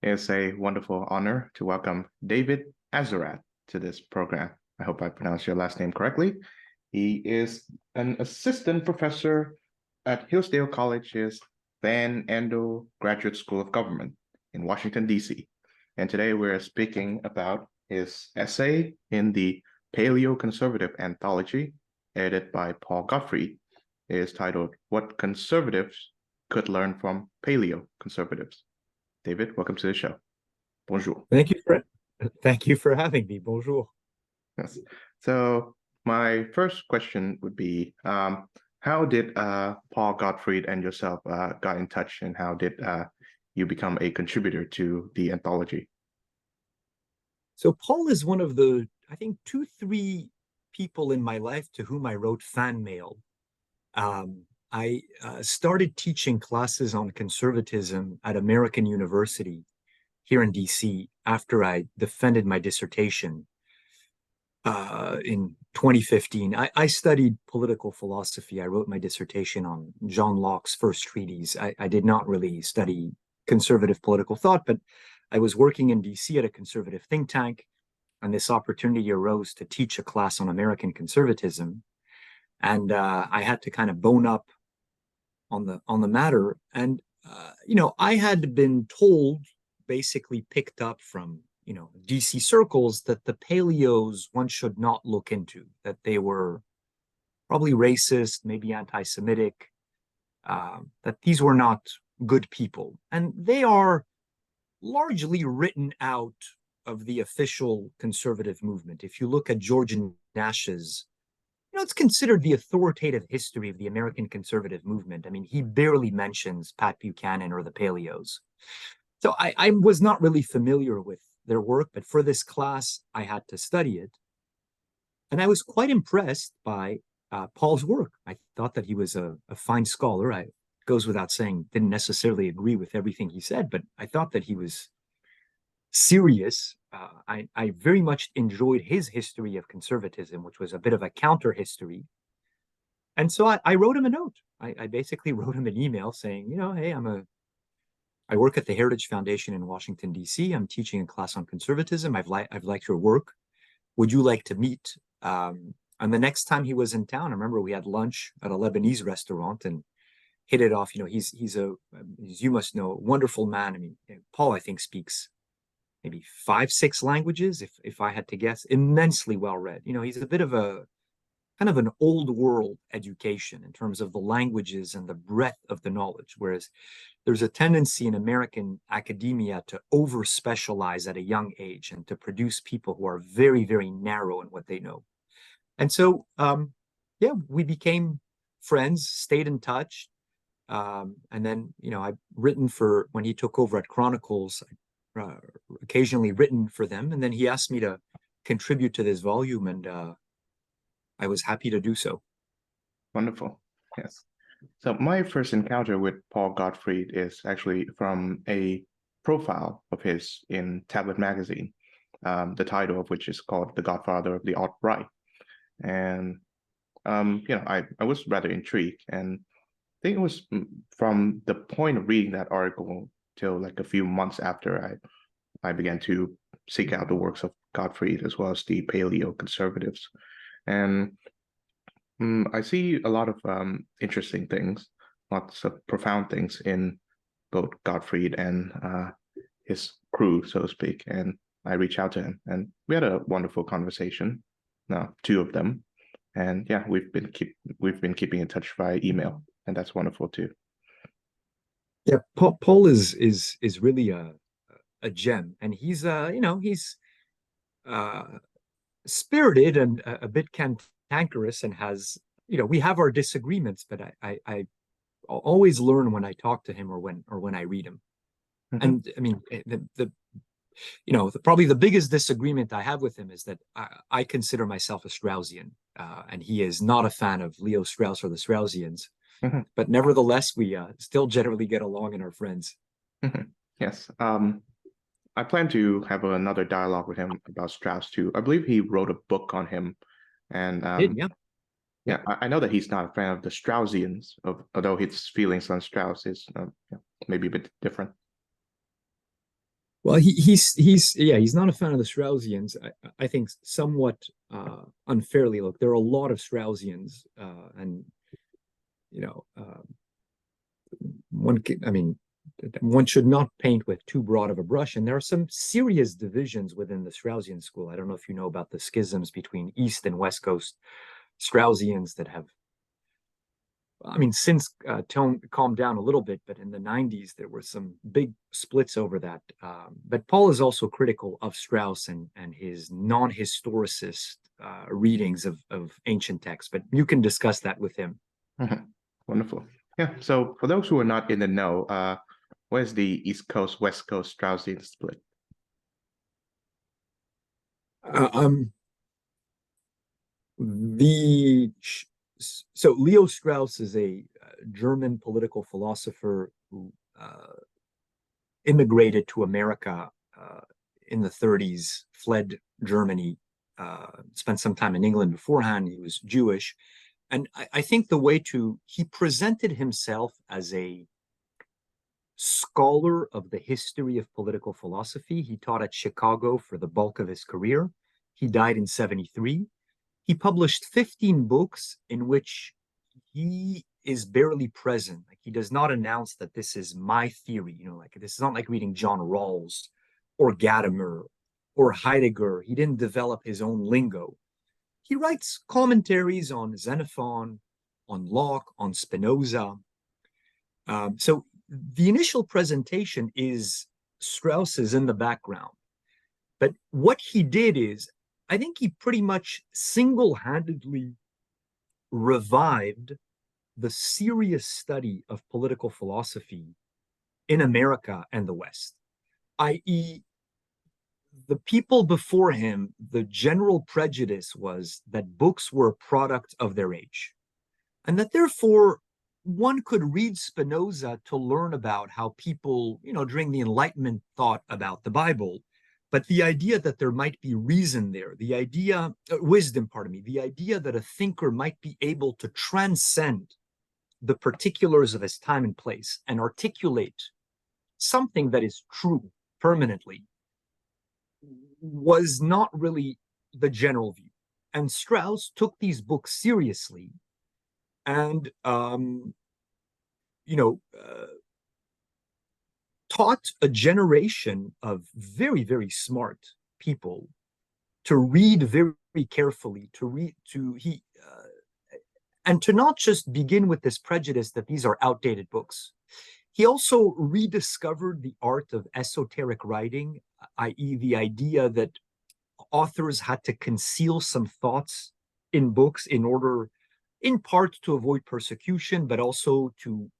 It's a wonderful honor to welcome David Azerrad to this program. I hope I pronounced your last name correctly. He is an assistant professor at Hillsdale College's Van Andel Graduate School of Government in Washington, D.C. And today we're speaking about his essay in the Paleo-Conservative Anthology, edited by Paul Gottfried. It is titled, What Conservatives Could Learn from Paleo-Conservatives. David, welcome to the show. Bonjour. Thank you for having me. Bonjour. Yes. So my first question would be, how did Paul Gottfried and yourself got in touch, and how did you become a contributor to the anthology? So Paul is one of the, I think, three people in my life to whom I wrote fan mail. I started teaching classes on conservatism at American University here in DC after I defended my dissertation in 2015. I studied political philosophy. I wrote my dissertation on John Locke's first treatise. I did not really study conservative political thought, but I was working in DC at a conservative think tank, and this opportunity arose to teach a class on American conservatism. And I had to kind of bone up on the matter. And I had been told, basically picked up from DC circles, that the paleos one should not look into, that they were probably racist, maybe anti-Semitic, that these were not good people. And they are largely written out of the official conservative movement. If you look at George Nash's, it's considered the authoritative history of the American conservative movement. I mean, he barely mentions Pat Buchanan or the paleos. So I was not really familiar with their work, but for this class, I had to study it. And I was quite impressed by Paul's work. I thought that he was a fine scholar. I goes without saying, didn't necessarily agree with everything he said, but I thought that he was serious. I very much enjoyed his history of conservatism, which was a bit of a counter history. And so I wrote him a note. I basically wrote him an email saying, hey, I work at the Heritage Foundation in Washington, D.C. I'm teaching a class on conservatism. I've liked your work. Would you like to meet? And the next time he was in town, I remember we had lunch at a Lebanese restaurant and hit it off. He's as you must know, a wonderful man. I mean, Paul, I think, speaks maybe 5-6 languages, if I had to guess. Immensely well read. He's a bit of a kind of an old world education in terms of the languages and the breadth of the knowledge, whereas there's a tendency in American academia to over specialize at a young age and to produce people who are very, very narrow in what they know. And so, yeah, we became friends, stayed in touch. And then, I've written for, when he took over at Chronicles, occasionally written for them. And then he asked me to contribute to this volume, and I was happy to do so. Wonderful. Yes. So my first encounter with Paul Gottfried is actually from a profile of his in Tablet magazine, the title of which is called The Godfather of the Alt-Right. And, I was rather intrigued. And I think it was from the point of reading that article till like a few months after I began to seek out the works of Gottfried as well as the paleo conservatives. And I see a lot of interesting things, lots of profound things in both Gottfried and his crew, so to speak. And I reached out to him, and we had a wonderful conversation. Now, two of them, and yeah, we've been keeping in touch via email, and that's wonderful too. Yeah, Paul is really a gem, and he's he's uh spirited and a bit cantankerous, and has, we have our disagreements, but I always learn when I talk to him or when I read him. Mm-hmm. And I mean, probably the biggest disagreement I have with him is that I consider myself a Straussian, and he is not a fan of Leo Strauss or the Straussians. Mm-hmm. But nevertheless, we still generally get along and are friends. Mm-hmm. Yes. I plan to have another dialogue with him about Strauss too. I believe he wrote a book on him, and Yeah. yeah, I know that he's not a fan of the Straussians, although his feelings on Strauss is maybe a bit different. Well, he's not a fan of the Straussians. I think somewhat unfairly. Look, there are a lot of Straussians, and you know, I mean, one should not paint with too broad of a brush. And there are some serious divisions within the Straussian school. I don't know if you know about the schisms between East and West Coast Straussians that have, I mean, since calmed down a little bit, but in the 90s, there were some big splits over that. But Paul is also critical of Strauss and his non-historicist readings of ancient texts, but you can discuss that with him. Wonderful. Yeah. So for those who are not in the know, where's the East Coast, West Coast Straussian split? The so Leo Strauss is a German political philosopher who immigrated to America in the 30s, fled Germany, spent some time in England beforehand. He was Jewish. And I think he presented himself as a scholar of the history of political philosophy. He taught at Chicago for the bulk of his career. He died in 73. He published 15 books in which he is barely present. Like, he does not announce that this is my theory. Like, this is not like reading John Rawls or Gadamer or Heidegger. He didn't develop his own lingo. He writes commentaries on Xenophon, on Locke, on Spinoza. So the initial presentation is Strauss is in the background. But what he did is, I think he pretty much single-handedly revived the serious study of political philosophy in America and the West, i.e., the people before him, the general prejudice was that books were a product of their age, and that therefore one could read Spinoza to learn about how people, during the Enlightenment thought about the Bible. But the idea that there might be reason there, wisdom, pardon me, the idea that a thinker might be able to transcend the particulars of his time and place and articulate something that is true permanently, was not really the general view. And Strauss took these books seriously and, taught a generation of very, very smart people to read very carefully, and to not just begin with this prejudice that these are outdated books. He also rediscovered the art of esoteric writing, i.e., the idea that authors had to conceal some thoughts in books in order, in part, to avoid persecution, but also to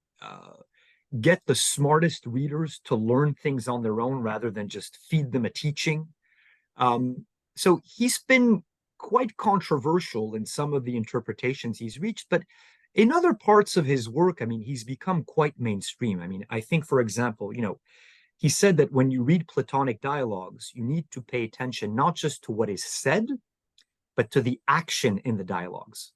get the smartest readers to learn things on their own rather than just feed them a teaching. So he's been quite controversial in some of the interpretations he's reached, but in other parts of his work, I mean, he's become quite mainstream. I mean, I think, for example, he said that when you read Platonic dialogues, you need to pay attention not just to what is said, but to the action in the dialogues.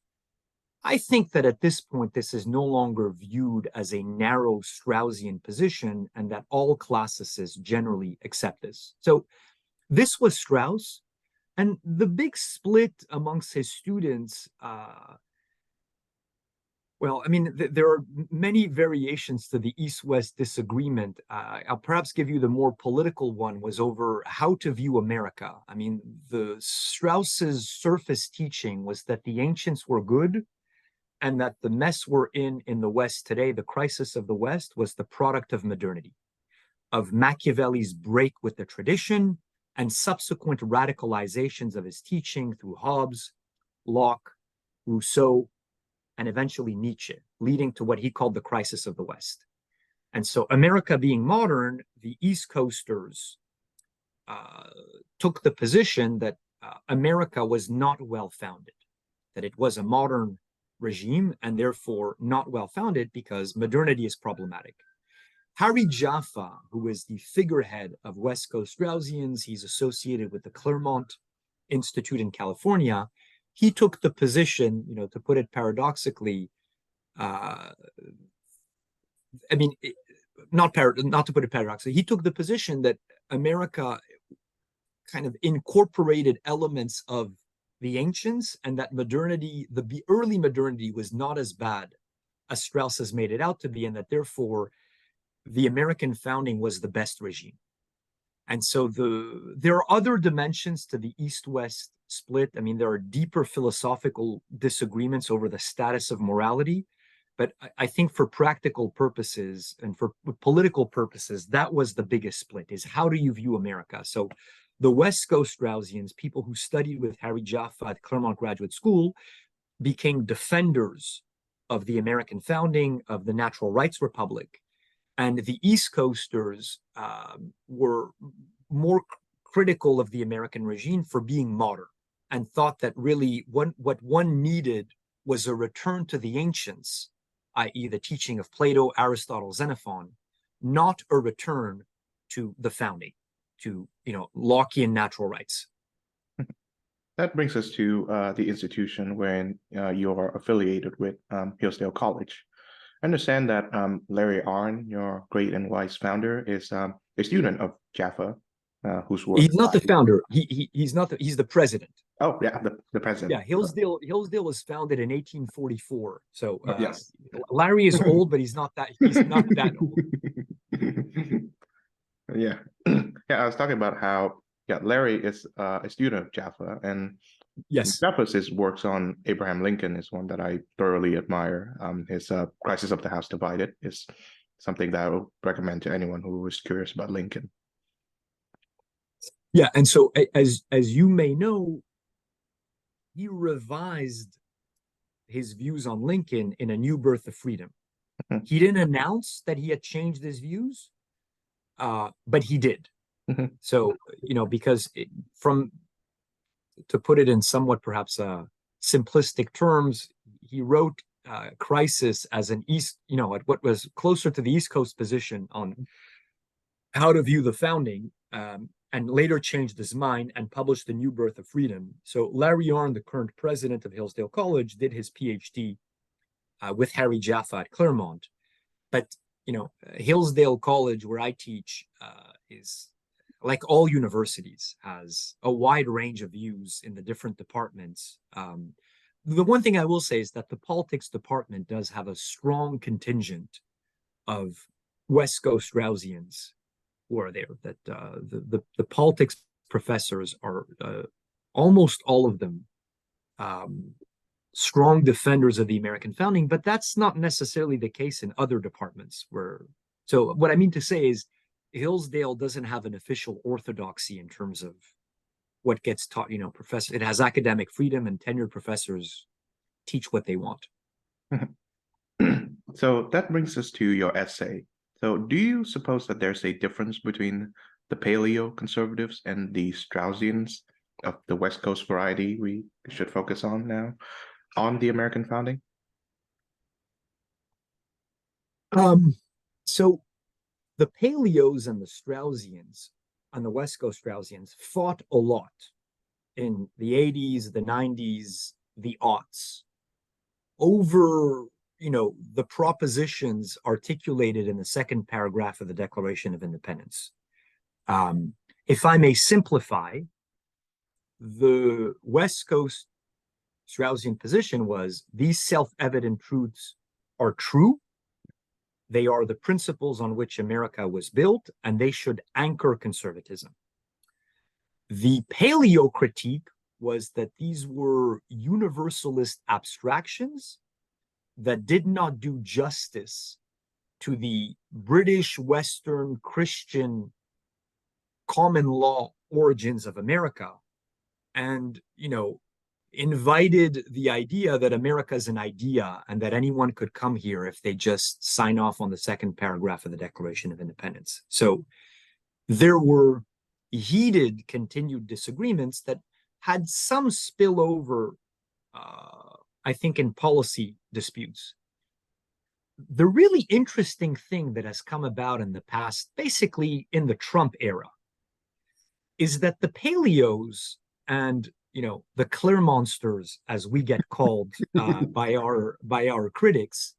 I think that at this point, this is no longer viewed as a narrow Straussian position, and that all classicists generally accept this. So this was Strauss, and the big split amongst his students, well, I mean, there are many variations to the East-West disagreement. I'll perhaps give you the more political one, was over how to view America. I mean, the Strauss's surface teaching was that the ancients were good, and that the mess we're in the West today, the crisis of the West, was the product of modernity, of Machiavelli's break with the tradition, and subsequent radicalizations of his teaching through Hobbes, Locke, Rousseau, and eventually Nietzsche, leading to what he called the crisis of the West. And so, America being modern, the East Coasters took the position that America was not well-founded, that it was a modern regime and therefore not well-founded because modernity is problematic. Harry Jaffa, who is the figurehead of West Coast Straussians, he's associated with the Claremont Institute in California. He took the position, to put it paradoxically, not to put it paradoxically, he took the position that America kind of incorporated elements of the ancients, and that modernity, the early modernity, was not as bad as Strauss has made it out to be, and that therefore the American founding was the best regime. And so there are other dimensions to the East-West split. I mean, there are deeper philosophical disagreements over the status of morality. But I think for practical purposes and for political purposes, that was the biggest split, is how do you view America? So the West Coast Straussians, people who studied with Harry Jaffa at Claremont Graduate School, became defenders of the American founding, of the Natural Rights Republic. And the East Coasters were more critical of the American regime for being modern, and thought that really what one needed was a return to the ancients, i.e. the teaching of Plato, Aristotle, Xenophon, not a return to the founding, to Lockean natural rights. That brings us to the institution wherein you are affiliated with, Hillsdale College. I understand that Larry Arnn, your great and wise founder, is a student of Jaffa, whose work. He's not the founder. He's not. He's the president. Oh yeah, the president. Yeah, Hillsdale was founded in 1844. So yes, Larry is old, but he's not that. He's not that old. Yeah, yeah. I was talking about how Larry is a student of Jaffa, and yes, Jaffa's works on Abraham Lincoln is one that I thoroughly admire. His Crisis of the House Divided is something that I would recommend to anyone who is curious about Lincoln. Yeah, and so as you may know, he revised his views on Lincoln in A New Birth of Freedom. Mm-hmm. He didn't announce that he had changed his views, but he did. Mm-hmm. So, because to put it in somewhat perhaps simplistic terms, he wrote Crisis as an at what was closer to the East Coast position on how to view the founding, and later changed his mind and published The New Birth of Freedom. So Larry Arnn, the current president of Hillsdale College, did his PhD with Harry Jaffa at Claremont. But, Hillsdale College, where I teach, is, like all universities, has a wide range of views in the different departments. The one thing I will say is that the politics department does have a strong contingent of West Coast Straussians who are there. That the politics professors are almost all of them strong defenders of the American founding, but that's not necessarily the case in other departments. So what I mean to say is Hillsdale doesn't have an official orthodoxy in terms of what gets taught. It has academic freedom, and tenured professors teach what they want. So that brings us to your essay. So do you suppose that there's a difference between the paleo conservatives and the Straussians of the West Coast variety we should focus on now on the American founding? So the paleos and the Straussians, and the West Coast Straussians, fought a lot in the 80s, the 90s, the aughts over the propositions articulated in the second paragraph of the Declaration of Independence. If I may simplify, the West Coast Straussian position was these self-evident truths are true. They are the principles on which America was built, and they should anchor conservatism. The paleo critique was that these were universalist abstractions that did not do justice to the British Western Christian common law origins of America, and invited the idea that America is an idea and that anyone could come here if they just sign off on the second paragraph of the Declaration of Independence. So there were heated continued disagreements that had some spillover, I think, in policy disputes. The really interesting thing that has come about in the past, basically in the Trump era, is that the paleos and the Claremontsters, as we get called by our critics,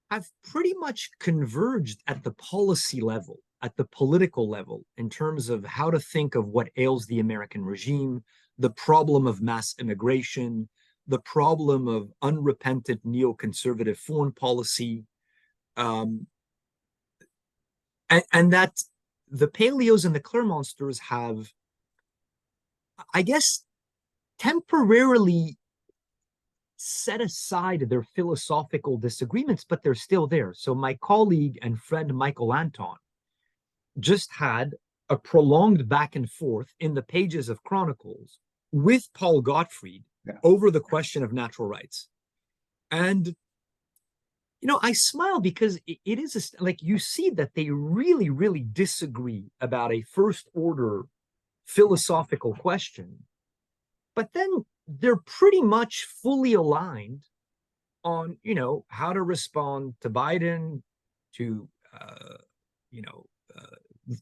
have pretty much converged at the policy level, at the political level in terms of how to think of what ails the American regime, the problem of mass immigration, the problem of unrepentant neoconservative foreign policy, and that the paleos and the Clermontsters have, I guess, temporarily set aside their philosophical disagreements, but they're still there. So my colleague and friend Michael Anton just had a prolonged back and forth in the pages of Chronicles with Paul Gottfried over the question of natural rights. And I smile because it is like you see that they really, really disagree about a first order philosophical question, but then they're pretty much fully aligned on, how to respond to Biden, to,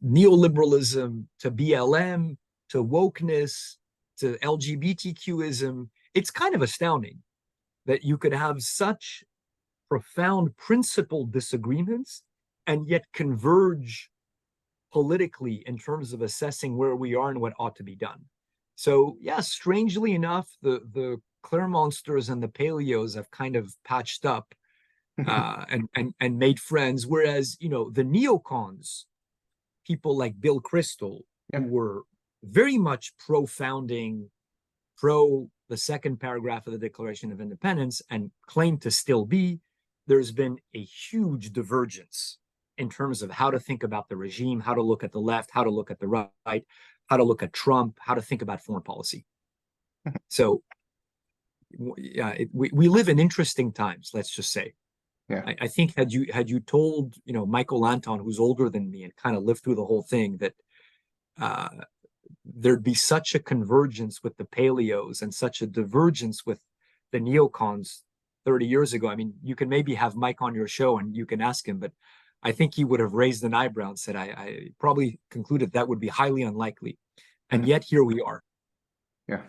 neoliberalism, to BLM, to wokeness, to LGBTQism. It's kind of astounding that you could have such profound principle disagreements and yet converge politically in terms of assessing where we are and what ought to be done. So yeah, strangely enough, the Clermontsters and the Paleos have kind of patched up and made friends, whereas the neocons, people like Bill Kristol, who were very much pro-founding, pro the second paragraph of the Declaration of Independence, and claim to still be, there's been a huge divergence in terms of how to think about the regime, how to look at the left, how to look at the right, how to look at Trump, how to think about foreign policy. So yeah, we live in interesting times, let's just say. Yeah. I think had you told, Michael Anton, who's older than me and kind of lived through the whole thing, that there'd be such a convergence with the paleos and such a divergence with the neocons 30 years ago. I mean, you can maybe have Mike on your show and you can ask him, but I think he would have raised an eyebrow and said, I probably concluded that would be highly unlikely. And yet here we are. Yeah.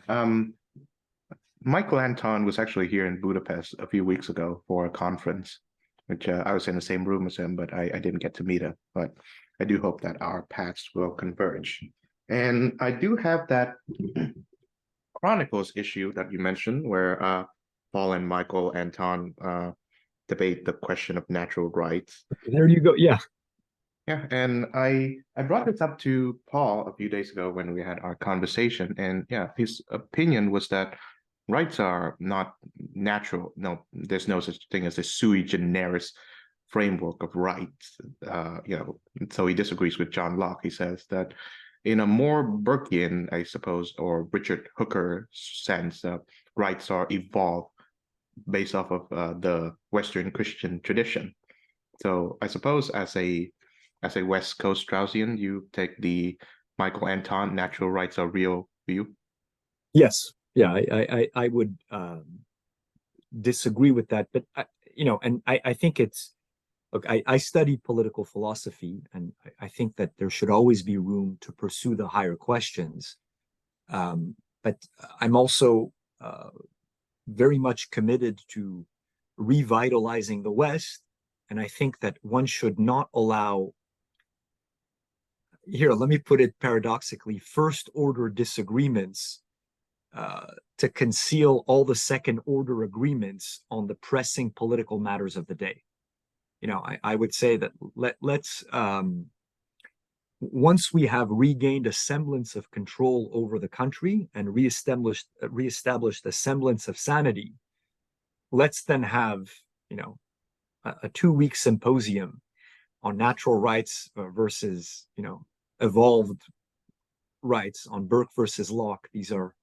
Michael Anton was actually here in Budapest a few weeks ago for a conference, which I was in the same room as him, but I didn't get to meet him. But I do hope that our paths will converge. And I do have that Chronicles issue that you mentioned, where Paul and Michael Anton debate the question of natural rights. There you go. Yeah. Yeah, and I brought this up to Paul a few days ago when we had our conversation, and yeah, his opinion was that rights are not natural. No, there's no such thing as a sui generis framework of rights. So he disagrees with John Locke. He says that in a more Burkean, I suppose, or Richard Hooker sense, rights are evolved based off of the Western Christian tradition. So I suppose as a West Coast Straussian, you take the Michael Anton natural rights are real view? Yes. Yeah, I would disagree with that, but I think it's, look, I studied political philosophy, and I think that there should always be room to pursue the higher questions. But I'm also very much committed to revitalizing the West, and I think that one should not allow, here, let me put it paradoxically, first order disagreements to conceal all the second order agreements on the pressing political matters of the day. I would say that let's once we have regained a semblance of control over the country and reestablished a semblance of sanity, let's then have a 2-week symposium on natural rights versus evolved rights, on Burke versus Locke. These are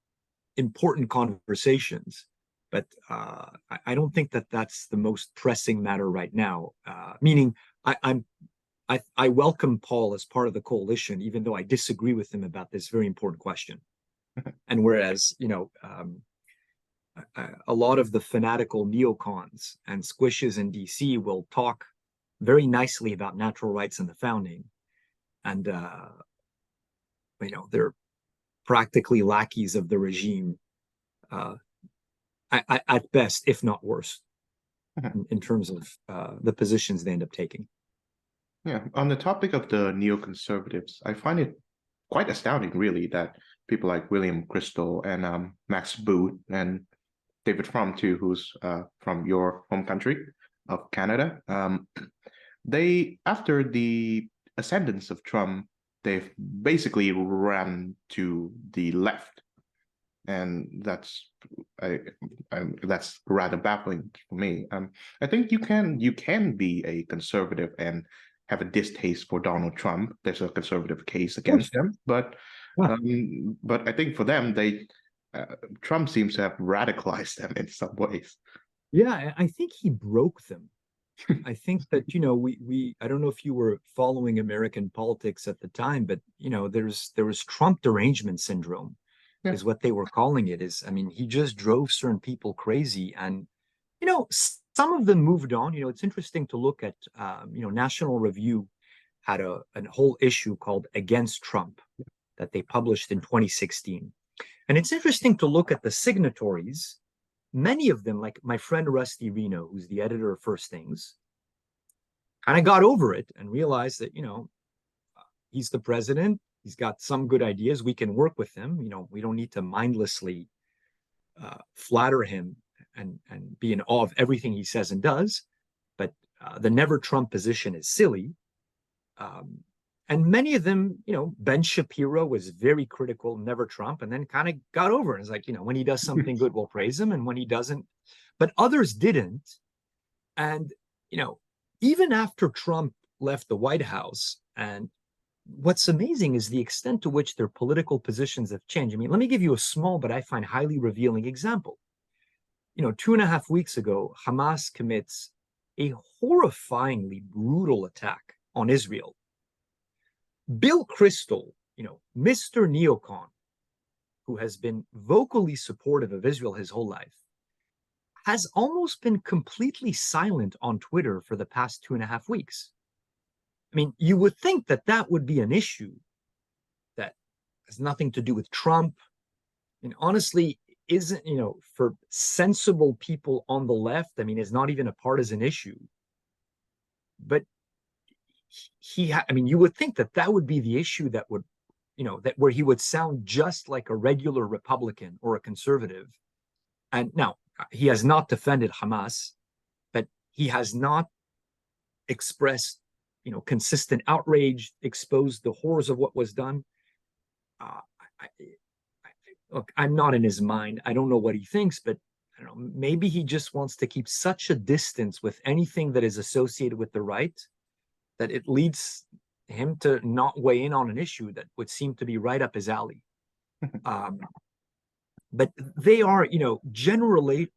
important conversations, but I don't think that that's the most pressing matter right now. Meaning, I welcome Paul as part of the coalition, even though I disagree with him about this very important question. And whereas a lot of the fanatical neocons and squishes in DC will talk very nicely about natural rights and the founding, and they're practically lackeys of the regime, at best, if not worse, in terms of the positions they end up taking. Yeah, on the topic of the neoconservatives, I find it quite astounding, really, that people like William Crystal and Max Boot and David Fromm too, who's from your home country of Canada, they after the ascendance of Trump, they've basically ran to the left, and I, that's rather baffling for me. I think you can be a conservative and have a distaste for Donald Trump. There's a conservative case Of course. against him, but Yeah. but I think for them, uh, Trump seems to have radicalized them in some ways. Yeah, I think he broke them. I think that, we I don't know if you were following American politics at the time, but there was Trump derangement syndrome Yeah. is what they were calling it. Is, I mean, he just drove certain people crazy, and some of them moved on. It's interesting to look at, National Review had a whole issue called Against Trump that they published in 2016. And it's interesting to look at the signatories. Many of them, like my friend Rusty Reno, who's the editor of First Things, kind of got over it and realized that, he's the president. He's got some good ideas. We can work with him. We don't need to mindlessly flatter him and be in awe of everything he says and does. But the never Trump position is silly. And many of them, Ben Shapiro was very critical, never Trump, and then kind of got over it. It's like, when he does something good, we'll praise him. And when he doesn't, but others didn't. And, even after Trump left the White House, and what's amazing is the extent to which their political positions have changed. I mean, let me give you a small, but I find highly revealing example. 2.5 weeks ago, Hamas commits a horrifyingly brutal attack on Israel. Bill Kristol, Mr. Neocon, who has been vocally supportive of Israel his whole life, has almost been completely silent on Twitter for the past 2.5 weeks. I mean, you would think that that would be an issue that has nothing to do with Trump. And honestly, isn't, for sensible people on the left, I mean, it's not even a partisan issue. But I mean, you would think that that would be the issue that would, that where he would sound just like a regular Republican or a conservative. And now he has not defended Hamas, but he has not expressed, consistent outrage, exposed the horrors of what was done. Look, I'm not in his mind. I don't know what he thinks, but I don't know, maybe he just wants to keep such a distance with anything that is associated with the right that it leads him to not weigh in on an issue that would seem to be right up his alley. But they are, generally,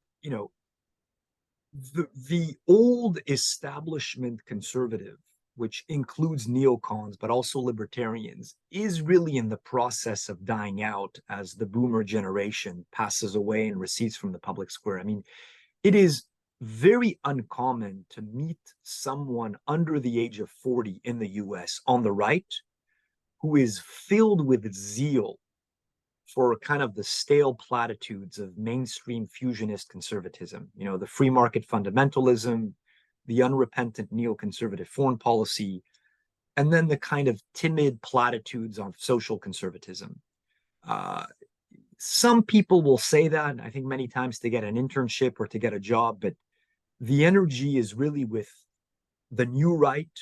the old establishment conservative, which includes neocons, but also libertarians, is really in the process of dying out as the boomer generation passes away and recedes from the public square. I mean, it is very uncommon to meet someone under the age of 40 in the US on the right who is filled with zeal for kind of the stale platitudes of mainstream fusionist conservatism, the free market fundamentalism, the unrepentant neoconservative foreign policy, and then the kind of timid platitudes on social conservatism. Some people will say that, I think many times to get an internship or to get a job, but the energy is really with the new right.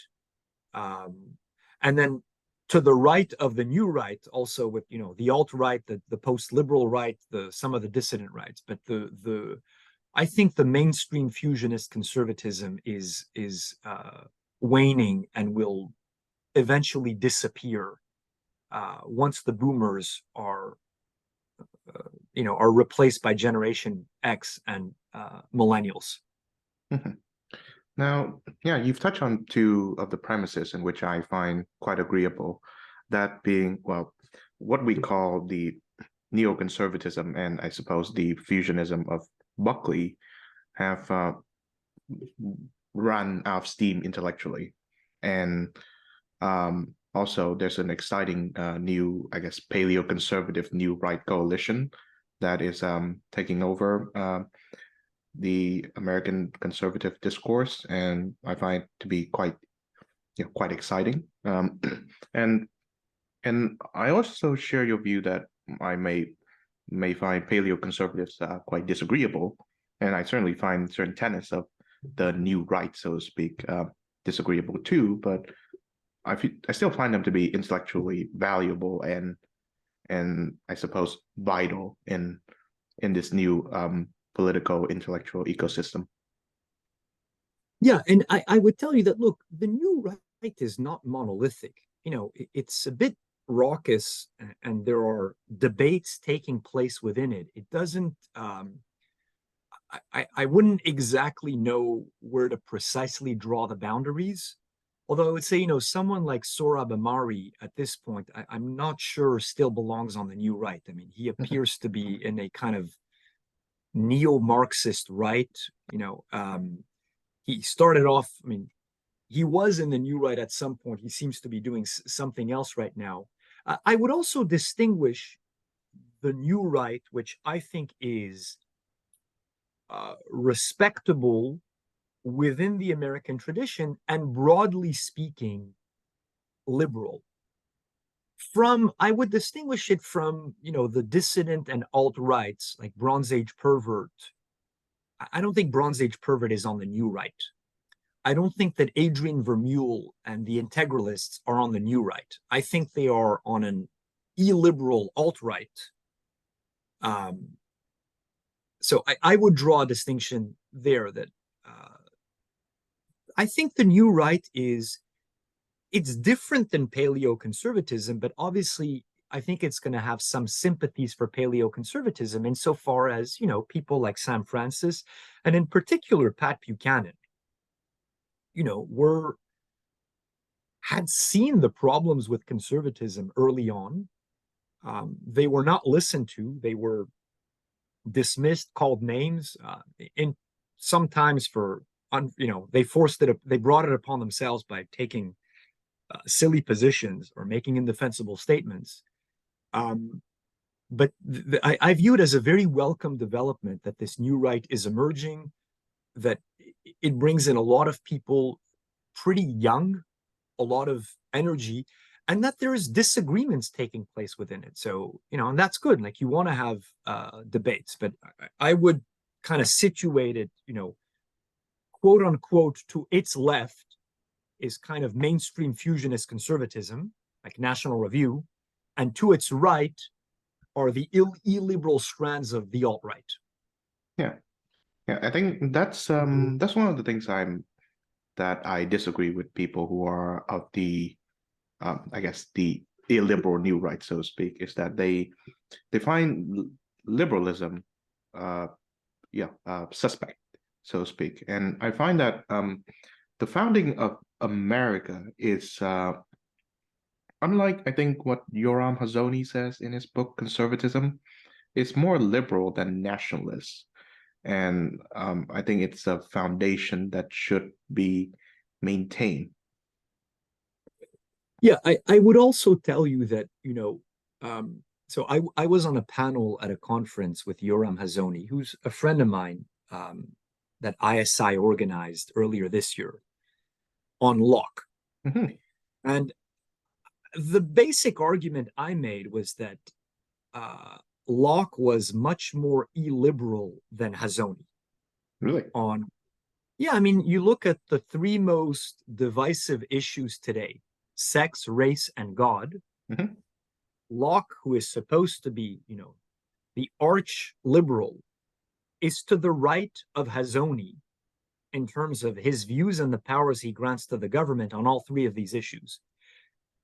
And then to the right of the new right, also with, the alt-right, the post-liberal right, some of the dissident rights. But I think the mainstream fusionist conservatism is waning and will eventually disappear once the boomers are replaced by Generation X and millennials. Mm-hmm. Now, yeah, you've touched on two of the premises in which I find quite agreeable. That being, well, what we call the neoconservatism and I suppose the fusionism of Buckley have run out of steam intellectually. And also, there's an exciting new, I guess, paleoconservative new right coalition that is taking over the American conservative discourse, and I find it to be quite quite exciting. And I also share your view that I may find paleoconservatives quite disagreeable, and I certainly find certain tenets of the new right, so to speak, disagreeable too. But I still find them to be intellectually valuable and I suppose vital in this new political intellectual ecosystem. Yeah, and I would tell you that, look, the new right is not monolithic. It's a bit raucous, and there are debates taking place within it. It doesn't, I wouldn't exactly know where to precisely draw the boundaries. Although I would say, someone like Sohrab Ahmari at this point, I'm not sure still belongs on the new right. I mean, he appears to be in a kind of neo-Marxist right. He started off, I mean, he was in the new right at some point. He seems to be doing something else right now. I would also distinguish the new right, which I think is respectable within the American tradition and, broadly speaking, liberal. I would distinguish it from, the dissident and alt-rights like Bronze Age pervert. I don't think Bronze Age pervert is on the new right. I don't think that Adrian Vermeule and the integralists are on the new right. I think they are on an illiberal alt-right. So I would draw a distinction there that I think the new right it's different than paleoconservatism, but obviously I think it's going to have some sympathies for paleoconservatism insofar as, people like Sam Francis, and in particular, Pat Buchanan, had seen the problems with conservatism early on. They were not listened to. They were dismissed, called names, sometimes for, they brought it upon themselves by taking silly positions or making indefensible statements. But I view it as a very welcome development that this new right is emerging, that it brings in a lot of people pretty young, a lot of energy, and that there is disagreements taking place within it. So, and that's good. Like, you want to have debates, but I would kind of situate it, quote unquote, to its left is kind of mainstream fusionist conservatism, like National Review, and to its right are the illiberal strands of the alt-right. Yeah, I think that's one of the things that I disagree with people who are of the I guess the illiberal new right, so to speak, is that they find liberalism suspect, so to speak. And I find that the founding of America is unlike, I think, what Yoram Hazony says in his book Conservatism. It's more liberal than nationalist, and I think it's a foundation that should be maintained. Yeah, I would also tell you that, so I was on a panel at a conference with Yoram Hazony, who's a friend of mine, that ISI organized earlier this year, on Locke. Mm-hmm. And the basic argument I made was that Locke was much more illiberal than Hazony. Really? Yeah, I mean, you look at the three most divisive issues today: sex, race, and God. Mm-hmm. Locke, who is supposed to be, the arch liberal, is to the right of Hazony in terms of his views and the powers he grants to the government on all three of these issues.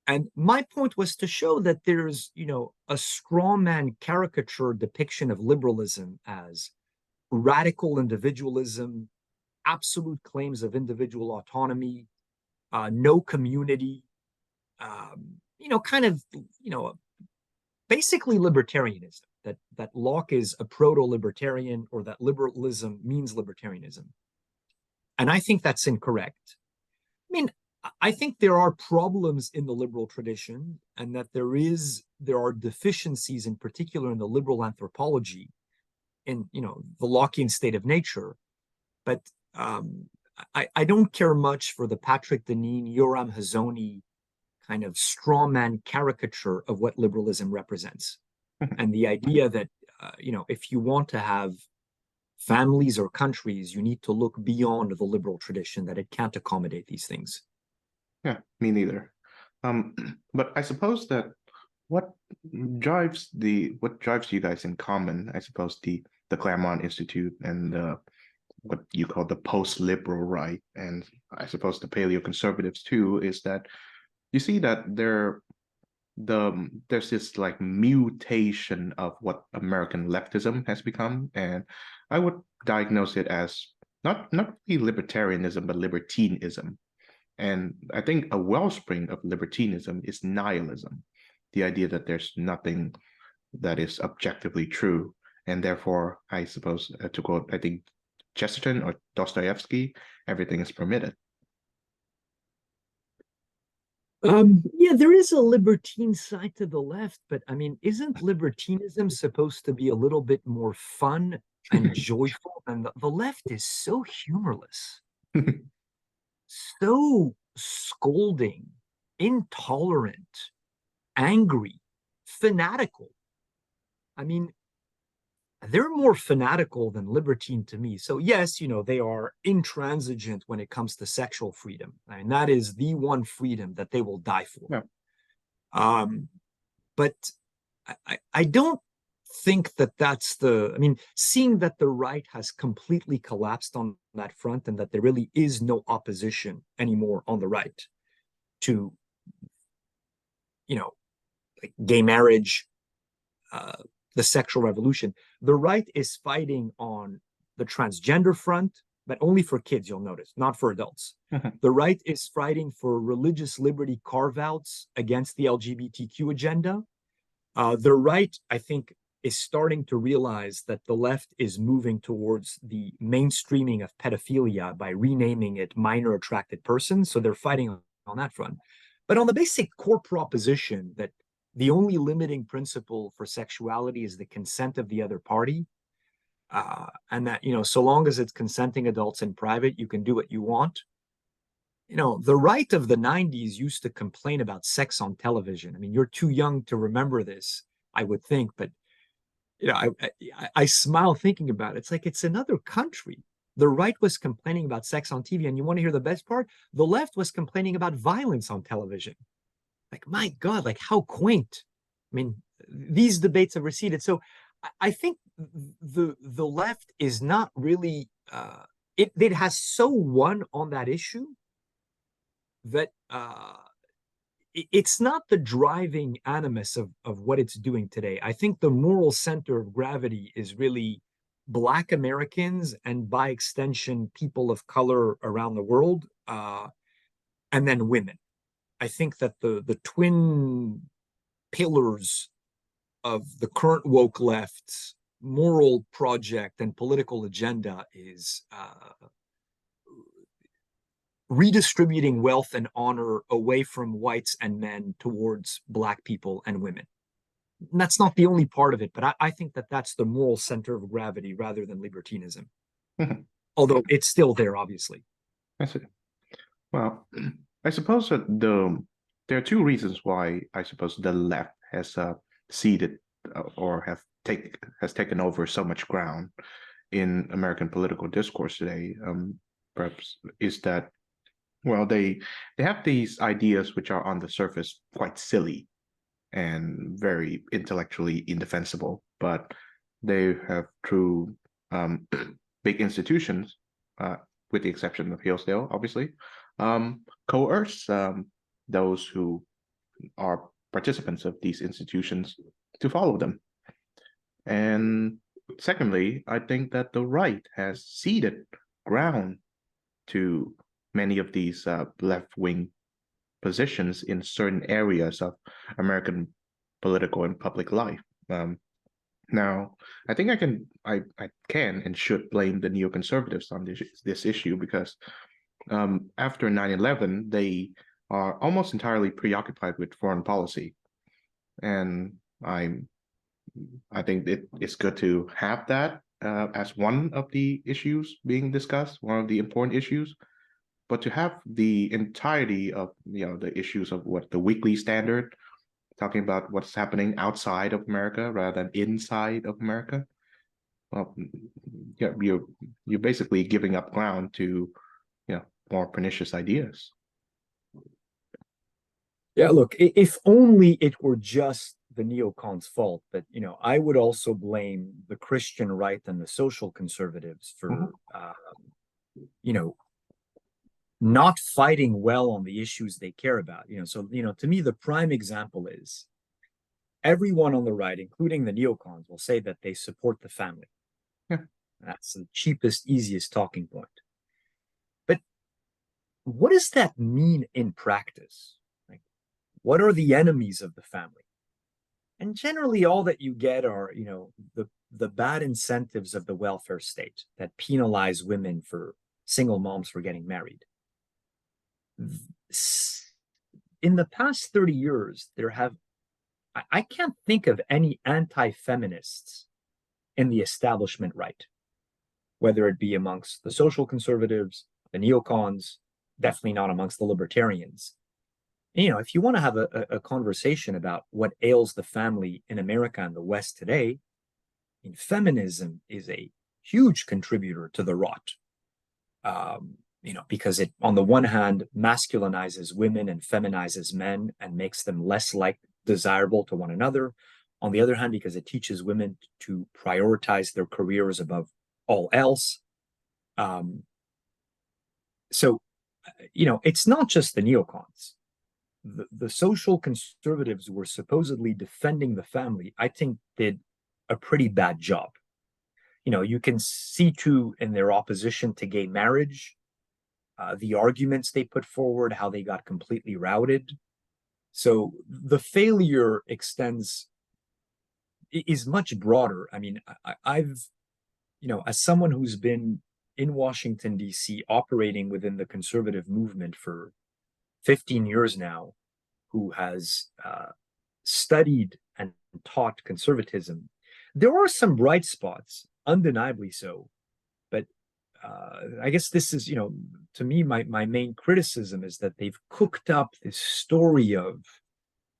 And my point was to show that there's, a strawman caricature depiction of liberalism as radical individualism, absolute claims of individual autonomy, no community, kind of, basically libertarianism, that Locke is a proto-libertarian, or that liberalism means libertarianism. And I think that's incorrect. I mean, I think there are problems in the liberal tradition, and that there are deficiencies, in particular in the liberal anthropology, in the Lockean state of nature. But I don't care much for the Patrick Deneen, Yoram Hazony kind of straw man caricature of what liberalism represents. And the idea that, if you want to have families or countries, you need to look beyond the liberal tradition, that it can't accommodate these things. Yeah, me neither. But I suppose that what what drives you guys in common, I suppose the Claremont Institute and what you call the post-liberal right, and I suppose the paleoconservatives too, is that you see that there's this like mutation of what American leftism has become, and I would diagnose it as not really libertarianism, but libertinism. And I think a wellspring of libertinism is nihilism, the idea that there's nothing that is objectively true. And therefore, I suppose, to quote, I think Chesterton or Dostoevsky, everything is permitted. Yeah, there is a libertine side to the left, but I mean, isn't libertinism supposed to be a little bit more fun and joyful? And the left is so humorless, so scolding, intolerant, angry, fanatical. I mean, they're more fanatical than libertine to me. So yes, they are intransigent when it comes to sexual freedom. I mean, that is the one freedom that they will die for. Yeah. But I don't think that I mean, seeing that the right has completely collapsed on that front and that there really is no opposition anymore on the right to, like gay marriage, the sexual revolution. The right is fighting on the transgender front, but only for kids, you'll notice, not for adults. The right is fighting for religious liberty carve-outs against the LGBTQ agenda. The right, I think, is starting to realize that the left is moving towards the mainstreaming of pedophilia by renaming it minor attracted persons. So they're fighting on that front. But on the basic core proposition that the only limiting principle for sexuality is the consent of the other party, and that, so long as it's consenting adults in private, you can do what you want. The right of the 90s used to complain about sex on television. I mean, you're too young to remember this, I would think, but I smile thinking about it. It's like it's another country. The right was complaining about sex on TV, and you want to hear the best part? The left was complaining about violence on television. Like, my God, like how quaint. I mean, these debates have receded. So I think the left is not really it has so won on that issue that it's not the driving animus of what it's doing today. I think the moral center of gravity is really Black Americans and by extension people of color around the world, and then women. I think that the twin pillars of the current woke left's moral project and political agenda is redistributing wealth and honor away from whites and men towards Black people and women. And that's not the only part of it, but I think that that's the moral center of gravity rather than libertinism. Although it's still there, obviously. I see. Well, I suppose that there are two reasons why I suppose the left has ceded or has taken over so much ground in American political discourse today. Perhaps is that, well, they have these ideas which are on the surface quite silly and very intellectually indefensible, but they have through big institutions, with the exception of Hillsdale, obviously, coerce those who are participants of these institutions to follow them. And secondly, I think that the right has ceded ground to many of these left-wing positions in certain areas of American political and public life. Now, I think I can and should blame the neoconservatives on this issue because after 9/11, they are almost entirely preoccupied with foreign policy, and I think it's good to have that as one of the issues being discussed, one of the important issues. but to have the entirety of the issues of what the weekly standard, talking about what's happening outside of America rather than inside of America, well, yeah, you're basically giving up ground to more pernicious ideas. Yeah, look, if only it were just the neocons' fault, but I would also blame the Christian right and the social conservatives for not fighting well on the issues they care about. So to me, the prime example is everyone on the right, including the neocons, will say that they support the family. Yeah. That's the cheapest, easiest talking point. But what does that mean in practice? Like, what are the enemies of the family? And generally, all that you get are, the bad incentives of the welfare state that penalize women for single moms for getting married. In the past 30 years, I can't think of any anti-feminists in the establishment right, whether it be amongst the social conservatives, the neocons, definitely not amongst the libertarians. If you want to have a conversation about what ails the family in America and the West today, feminism is a huge contributor to the rot. Because it, on the one hand, masculinizes women and feminizes men and makes them less desirable to one another. On the other hand, because it teaches women to prioritize their careers above all else. So, it's not just the neocons. The social conservatives who were supposedly defending the family, I think, did a pretty bad job. You can see too in their opposition to gay marriage, the arguments they put forward, how they got completely routed. So the failure is much broader. I mean, I've, as someone who's been in Washington, D.C., operating within the conservative movement for 15 years now, who has studied and taught conservatism, there are some bright spots, undeniably so. But I guess this is, to me, my main criticism is that they've cooked up this story of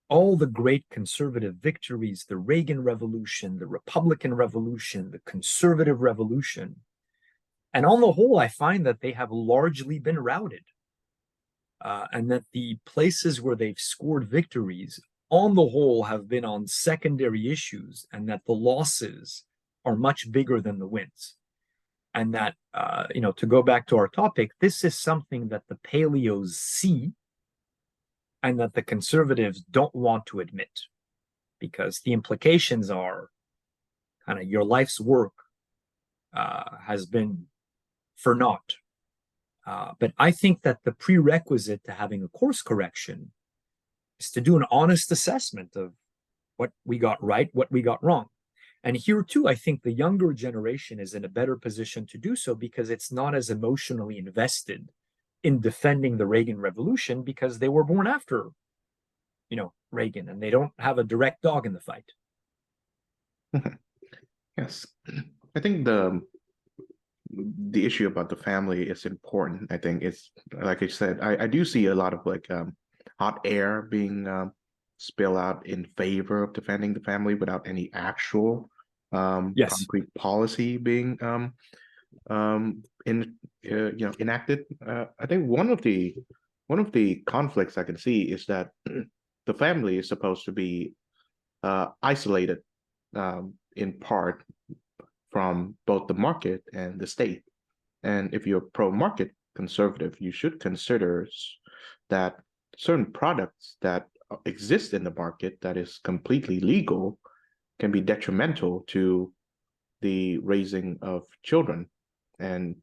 all the great conservative victories, the Reagan Revolution, the Republican Revolution, the Conservative Revolution. And on the whole, I find that they have largely been routed. And that the places where they've scored victories, on the whole, have been on secondary issues, and that the losses are much bigger than the wins. And that, to go back to our topic, this is something that the paleos see and that the conservatives don't want to admit, because the implications are kind of your life's work has been for naught. But I think that the prerequisite to having a course correction is to do an honest assessment of what we got right, what we got wrong. And here too, I think the younger generation is in a better position to do so because it's not as emotionally invested in defending the Reagan Revolution because they were born after, Reagan, and they don't have a direct dog in the fight. Yes, I think the issue about the family is important. I think it's, like I said, I do see a lot of hot air being spill out in favor of defending the family without any actual concrete policy being enacted. I think one of the conflicts I can see is that the family is supposed to be isolated in part from both the market and the state. And if you're pro-market conservative, you should consider that certain products that exist in the market that is completely legal can be detrimental to the raising of children, and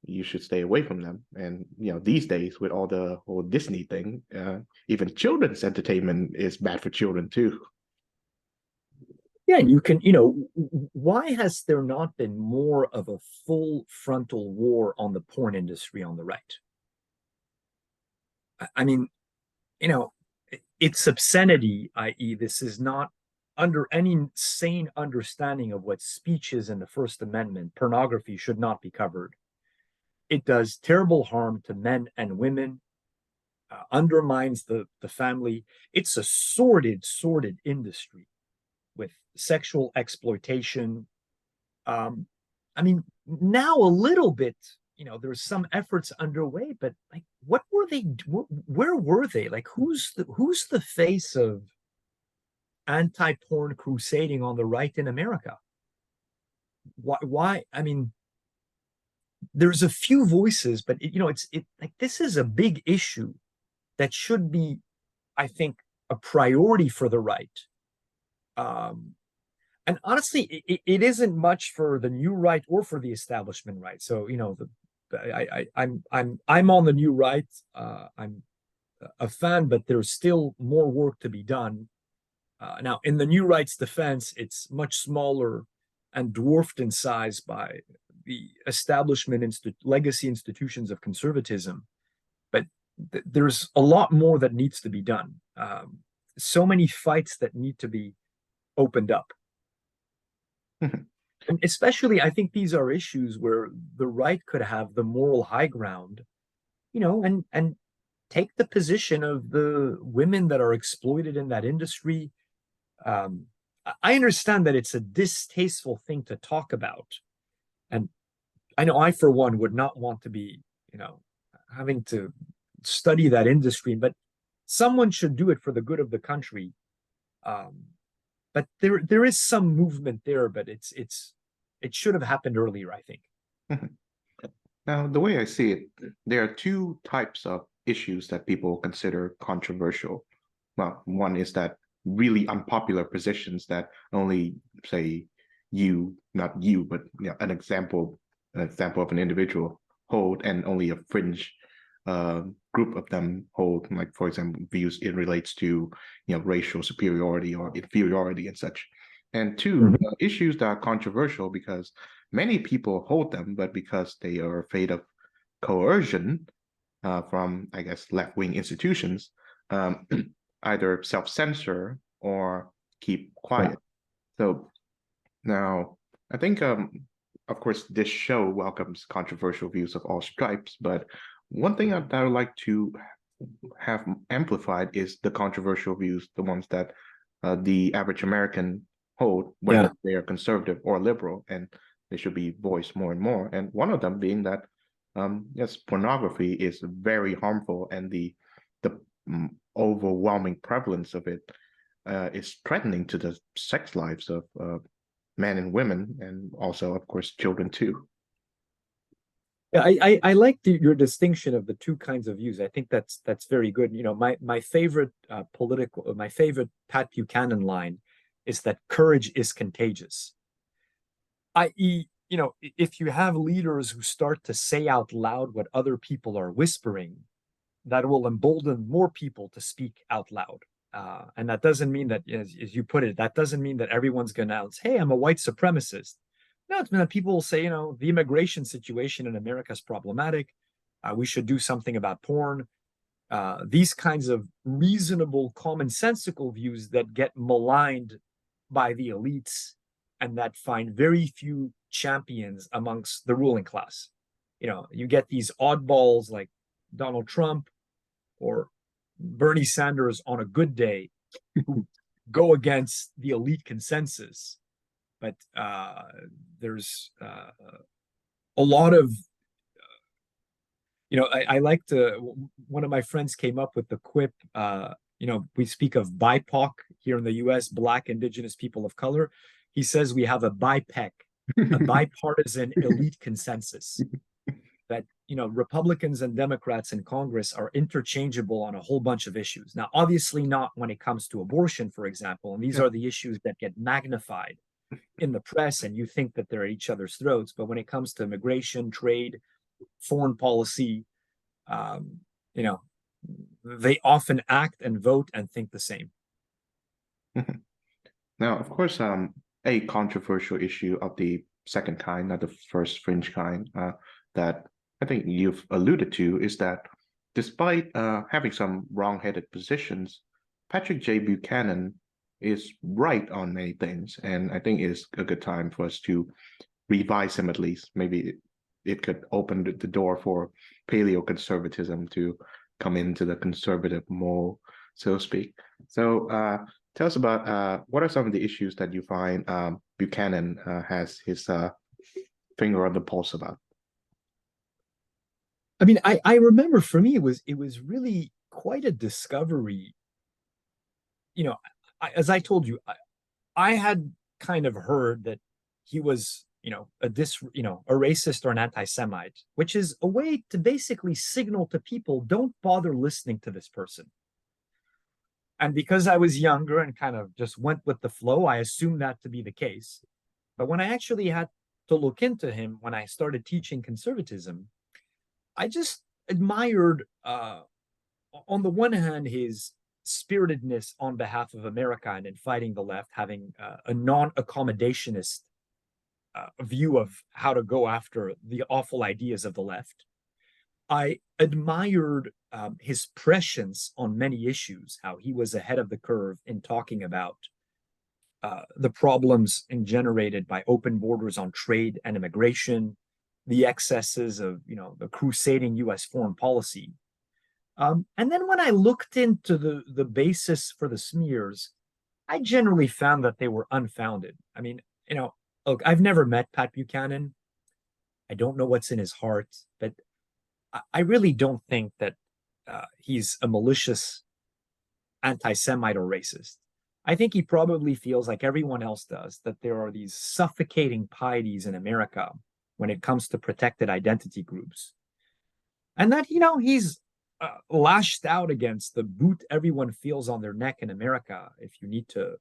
you should stay away from them. And these days with all the whole Disney thing, even children's entertainment is bad for children too. Yeah, and you can, why has there not been more of a full frontal war on the porn industry on the right? I mean, it's obscenity, i.e., this is not under any sane understanding of what speech is in the First Amendment. Pornography should not be covered. it does terrible harm to men and women, undermines the family. It's a sordid industry with sexual exploitation. I mean, now a little bit, there's some efforts underway, but like, what were they? Where were they? Like, who's the face of anti-porn crusading on the right in America? Why? I mean, there's a few voices, but it's like this is a big issue that should be, I think, a priority for the right. And honestly, it isn't much for the new right or for the establishment right. So I'm on the new right. I'm a fan, but there's still more work to be done. Now, in the new right's defense, it's much smaller and dwarfed in size by the establishment legacy institutions of conservatism. But there's a lot more that needs to be done. So many fights that need to be opened up. And especially, I think these are issues where the right could have the moral high ground, and take the position of the women that are exploited in that industry. I understand that it's a distasteful thing to talk about. And I know I, for one, would not want to be, having to study that industry, but someone should do it for the good of the country. But there is some movement there, but it should have happened earlier, I think. Now, the way I see it, there are two types of issues that people consider controversial. Well, one is that really unpopular positions that only, say, not you, but an example of an individual hold, and only a fringe group of them hold, like, for example, views it relates to racial superiority or inferiority and such. And two, issues that are controversial because many people hold them, but because they are afraid of coercion from, I guess, left-wing institutions, either self-censor or keep quiet. So now, I think, of course, this show welcomes controversial views of all stripes, but one thing that I would like to have amplified is the controversial views, the ones that the average American hold, whether they are conservative or liberal, and they should be voiced more and more. And one of them being that, yes, pornography is very harmful, and the overwhelming prevalence of it is threatening to the sex lives of men and women, and also, of course, children too. Yeah, I like your distinction of the two kinds of views. I think that's very good. My favorite my favorite Pat Buchanan line is that courage is contagious. I.e., if you have leaders who start to say out loud what other people are whispering, that will embolden more people to speak out loud. And that doesn't mean that, as you put it, that doesn't mean that everyone's going to announce, "Hey, I'm a white supremacist." No, it's that people will say, the immigration situation in America is problematic. We should do something about porn. These kinds of reasonable, commonsensical views that get maligned by the elites and that find very few champions amongst the ruling class. You get these oddballs like Donald Trump or Bernie Sanders on a good day who go against the elite consensus. But there's a lot of, I like to, one of my friends came up with the quip, we speak of BIPOC here in the US, Black, Indigenous people of color. He says we have a BIPEC, a bipartisan elite consensus, that, Republicans and Democrats in Congress are interchangeable on a whole bunch of issues. Now, obviously not when it comes to abortion, for example, and these are the issues that get magnified in the press, and you think that they're at each other's throats. But when it comes to immigration, trade, foreign policy, they often act and vote and think the same. Now, of course, a controversial issue of the second kind, not the first fringe kind, that I think you've alluded to, is that despite having some wrong-headed positions, Patrick J. Buchanan is right on many things, and I think it is a good time for us to revise him, at least, maybe it could open the door for paleoconservatism to come into the conservative mold, so to speak. So tell us about what are some of the issues that you find Buchanan has his finger on the pulse about? I mean, I remember for me it was really quite a discovery. You know, as I told you, I had kind of heard that he was, a racist or an anti-Semite, which is a way to basically signal to people, don't bother listening to this person. And because I was younger and kind of just went with the flow, I assumed that to be the case. But when I actually had to look into him, when I started teaching conservatism, I just admired, on the one hand, his spiritedness on behalf of America and in fighting the left, having a non-accommodationist view of how to go after the awful ideas of the left. I admired his prescience on many issues, how he was ahead of the curve in talking about the problems generated by open borders on trade and immigration, the excesses of the crusading U.S. foreign policy. And then when I looked into the basis for the smears, I generally found that they were unfounded. I mean, look, I've never met Pat Buchanan. I don't know what's in his heart, but I really don't think that he's a malicious anti-Semite or racist. I think he probably feels like everyone else does, that there are these suffocating pieties in America when it comes to protected identity groups. And that, he's lashed out against the boot everyone feels on their neck in America if you need to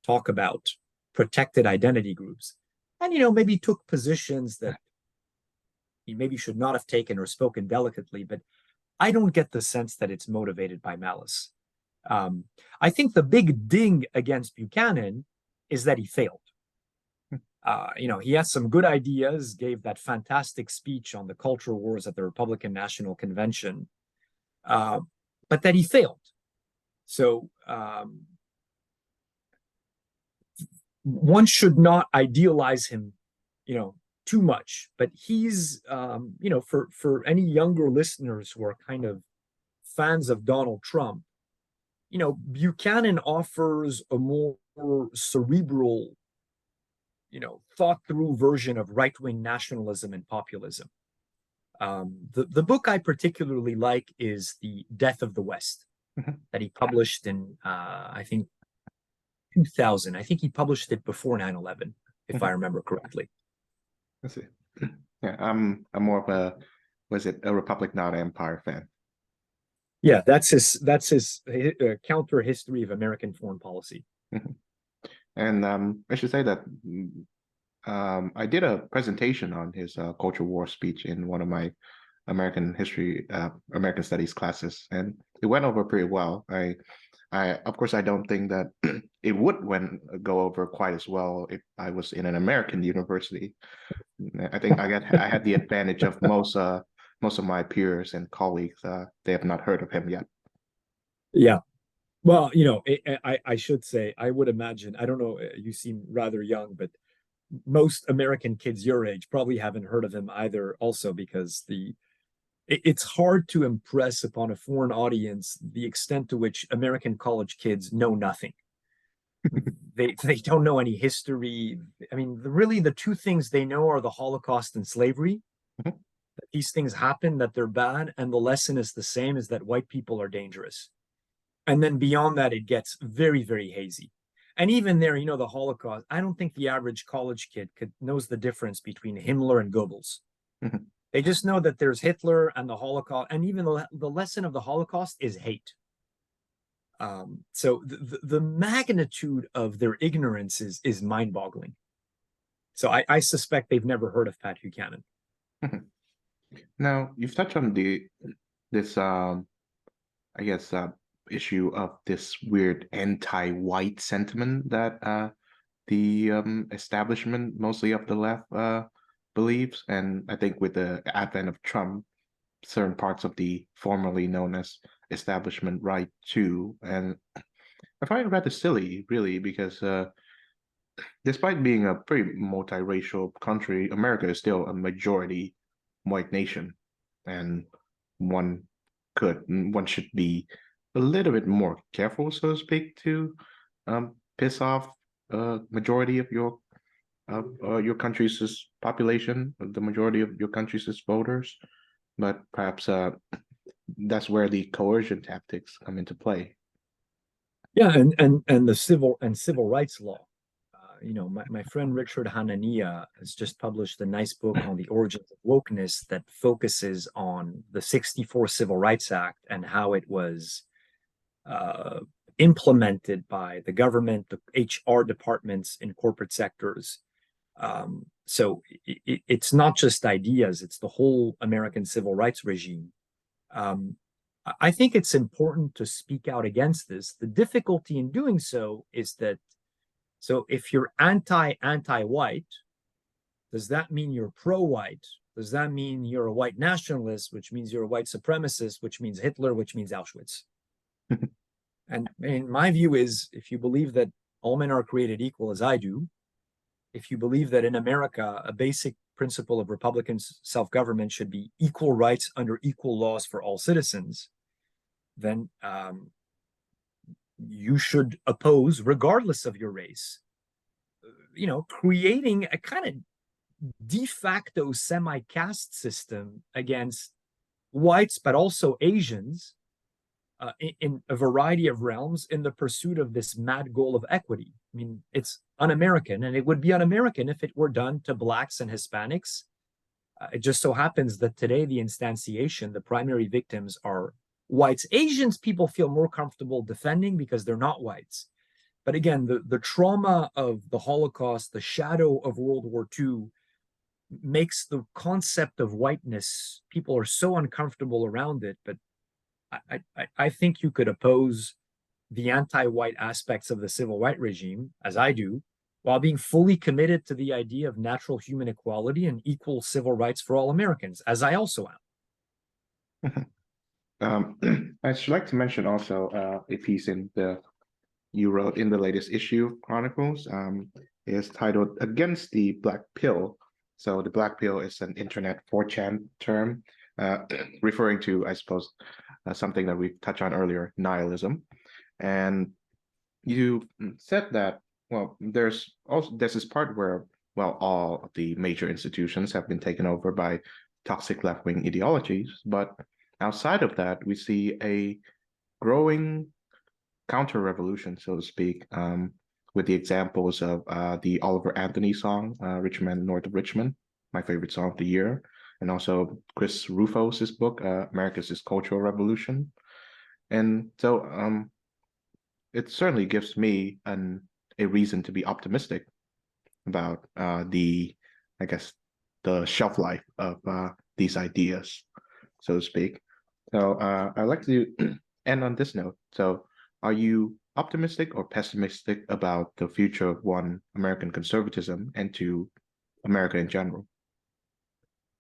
talk about protected identity groups. And, maybe took positions that he maybe should not have taken or spoken delicately, but I don't get the sense that it's motivated by malice. I think the big ding against Buchanan is that he failed. He has some good ideas, gave that fantastic speech on the culture wars at the Republican National Convention, but that he failed. So one should not idealize him, too much. But he's, for any younger listeners who are kind of fans of Donald Trump, Buchanan offers a more cerebral, thought through version of right-wing nationalism and populism. The book I particularly like is The Death of the West, that he published in, I think, 2000. I think he published it before 9/11, if I remember correctly. I see. Yeah, I'm more of a Republic Not Empire fan. Yeah, that's his counter history of American foreign policy. And I should say that I did a presentation on his Culture War speech in one of my American history, American studies classes, and it went over pretty well. Of course, I don't think that it would go over quite as well if I was in an American university. I think I had the advantage of most of my peers and colleagues. They have not heard of him yet. Yeah. Well, I should say, I would imagine, I don't know, you seem rather young, but most American kids your age probably haven't heard of him either, also because it's hard to impress upon a foreign audience the extent to which American college kids know nothing. They don't know any history. I mean, really the two things they know are the Holocaust and slavery. That these things happen, that they're bad, and the lesson is the same, is that white people are dangerous. And then beyond that, it gets very, very hazy. And even there, the Holocaust, I don't think the average college kid knows the difference between Himmler and Goebbels. They just know that there's Hitler and the Holocaust, and even the lesson of the Holocaust is hate. So the magnitude of their ignorance is mind-boggling. So I suspect they've never heard of Pat Buchanan. Now, you've touched on this I guess issue of this weird anti-white sentiment that the establishment, mostly of the left, believes. And I think with the advent of Trump, certain parts of the formerly known as establishment right too. And I find it rather silly, really, because despite being a pretty multiracial country, America is still a majority white nation, and one one should be a little bit more careful, so to speak, to piss off a majority of your country's population, the majority of your country's voters. But perhaps that's where the coercion tactics come into play. Yeah, and the civil rights law. My friend Richard Hanania has just published a nice book on the origins of wokeness that focuses on the 64 Civil Rights Act and how it was uh, implemented by the government, the HR departments in corporate sectors. So it's not just ideas, it's the whole American civil rights regime. Um, I think it's important to speak out against this. The difficulty in doing so is that, so if you're anti-white, does that mean you're pro-white? Does that mean you're a white nationalist, which means you're a white supremacist, which means Hitler, which means Auschwitz? And my view is, if you believe that all men are created equal, as I do, if you believe that in America, a basic principle of Republican self-government should be equal rights under equal laws for all citizens, then you should oppose, regardless of your race, creating a kind of de facto semi-caste system against whites, but also Asians, in a variety of realms in the pursuit of this mad goal of equity. I mean, it's un-American, and it would be un-American if it were done to Blacks and Hispanics. It just so happens that today the instantiation, the primary victims are whites. Asians, people feel more comfortable defending because they're not whites. But again, the trauma of the Holocaust, the shadow of World War II, makes the concept of whiteness, people are so uncomfortable around it. But I think you could oppose the anti-white aspects of the civil rights regime, as I do, while being fully committed to the idea of natural human equality and equal civil rights for all Americans, as I also am. I should like to mention also a piece you wrote in the latest issue of Chronicles. Is titled "Against the Black Pill." So the Black Pill is an internet 4chan term referring to, I suppose, something that we touched on earlier, nihilism. And you said that, well, there's this part where, well, all of the major institutions have been taken over by toxic left-wing ideologies, but outside of that, we see a growing counter-revolution, so to speak, with the examples of the Oliver Anthony song, Rich Man North of Richmond, my favorite song of the year, and also Chris Rufos's book, America's Cultural Revolution. And so it certainly gives me a reason to be optimistic about I guess, the shelf life of these ideas, so to speak. So I'd like to end on this note. So are you optimistic or pessimistic about the future of one, American conservatism, and to America in general?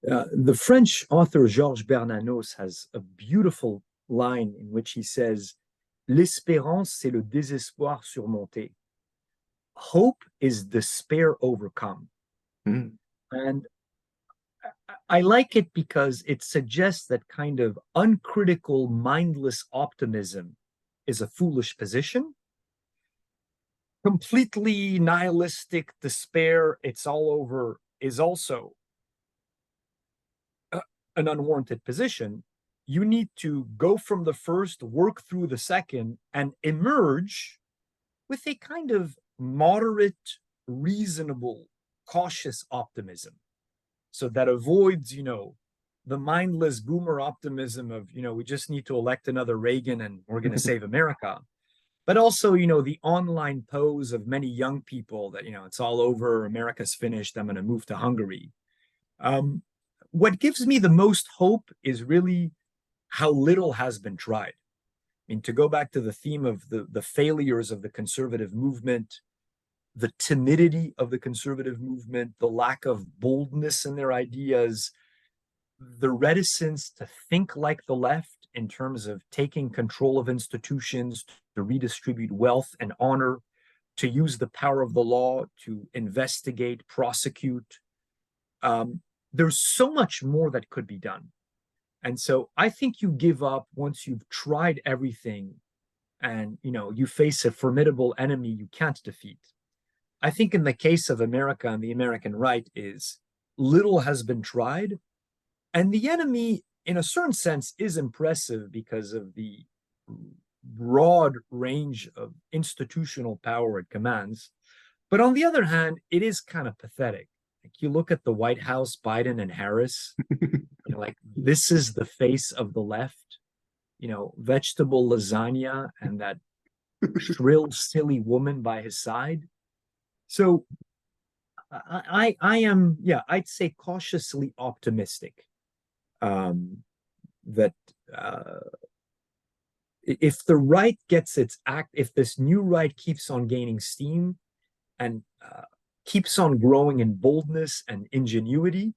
The French author Georges Bernanos has a beautiful line in which he says, "L'espérance, c'est le désespoir surmonté." Hope is despair overcome. Mm. And I like it because it suggests that kind of uncritical, mindless optimism is a foolish position. Completely nihilistic despair, it's all over, is also an unwarranted position. You need to go from the first, work through the second, and emerge with a kind of moderate, reasonable, cautious optimism. So that avoids, the mindless boomer optimism of, we just need to elect another Reagan and we're going to save America. But also, the online pose of many young people that, it's all over, America's finished, I'm going to move to Hungary. What gives me the most hope is really how little has been tried. I mean, to go back to the theme of the failures of the conservative movement, the timidity of the conservative movement, the lack of boldness in their ideas, the reticence to think like the left in terms of taking control of institutions, to redistribute wealth and honor, to use the power of the law to investigate, prosecute. there's so much more that could be done. And so I think you give up once you've tried everything and you face a formidable enemy you can't defeat. I think in the case of America and the American right is little has been tried, and the enemy in a certain sense is impressive because of the broad range of institutional power it commands. But on the other hand, it is kind of pathetic. Like you look at the White House, Biden and Harris, like this is the face of the left, vegetable lasagna and that shrill, silly woman by his side. So I am, yeah, I'd say cautiously optimistic that if the right gets its act, if this new right keeps on gaining steam and keeps on growing in boldness and ingenuity,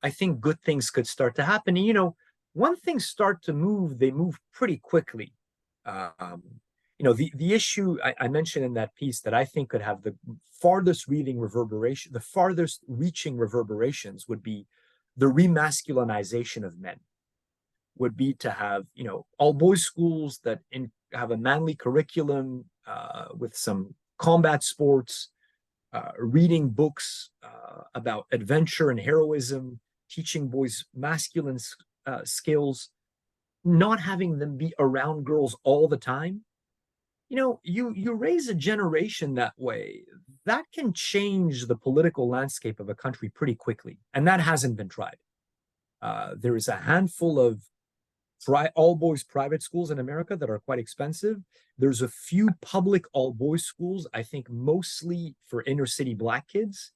I think good things could start to happen. And, when things start to move, they move pretty quickly. The issue I mentioned in that piece that I think could have the farthest reaching reverberations would be the remasculinization of men. Would be to have, all boys schools that have a manly curriculum with some combat sports, reading books about adventure and heroism, teaching boys masculine skills, not having them be around girls all the time. You raise a generation that way, that can change the political landscape of a country pretty quickly. And that hasn't been tried. There is a handful of all boys private schools in America that are quite expensive. There's a few public all boys schools, I think mostly for inner city Black kids.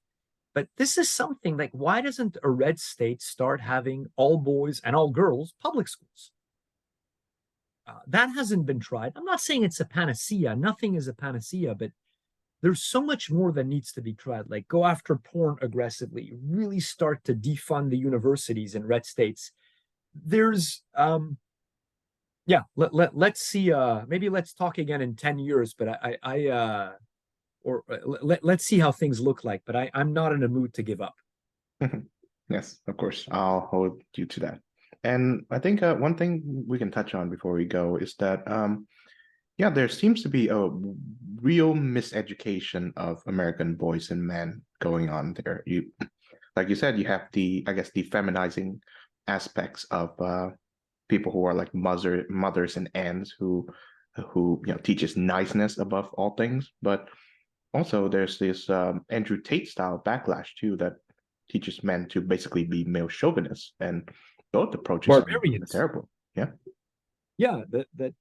But this is something like, why doesn't a red state start having all boys and all girls public schools? That hasn't been tried. I'm not saying it's a panacea. Nothing is a panacea, but there's so much more that needs to be tried. Like go after porn aggressively, really start to defund the universities in red states. There's let's see, maybe let's talk again in 10 years, but let's see how things look like, but I'm not in a mood to give up. Yes, of course, I'll hold you to that. And I think one thing we can touch on before we go is that there seems to be a real miseducation of American boys and men going on there. Like you said, you have the feminizing aspects of people who are like mothers and aunts who teaches niceness above all things. But also there's this Andrew Tate style backlash too that teaches men to basically be male chauvinists, and both approaches are terrible. Yeah, that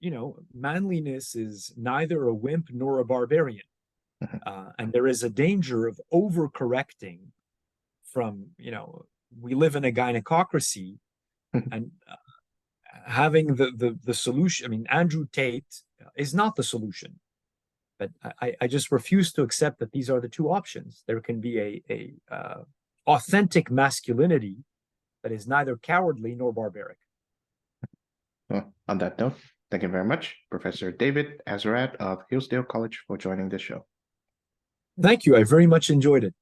manliness is neither a wimp nor a barbarian. And there is a danger of overcorrecting from, we live in a gynecocracy and having the solution. I mean, Andrew Tate is not the solution, but I just refuse to accept that these are the two options. There can be a authentic masculinity that is neither cowardly nor barbaric. Well, on that note, thank you very much, Professor David Azerrad of Hillsdale College, for joining the show. Thank you. I very much enjoyed it.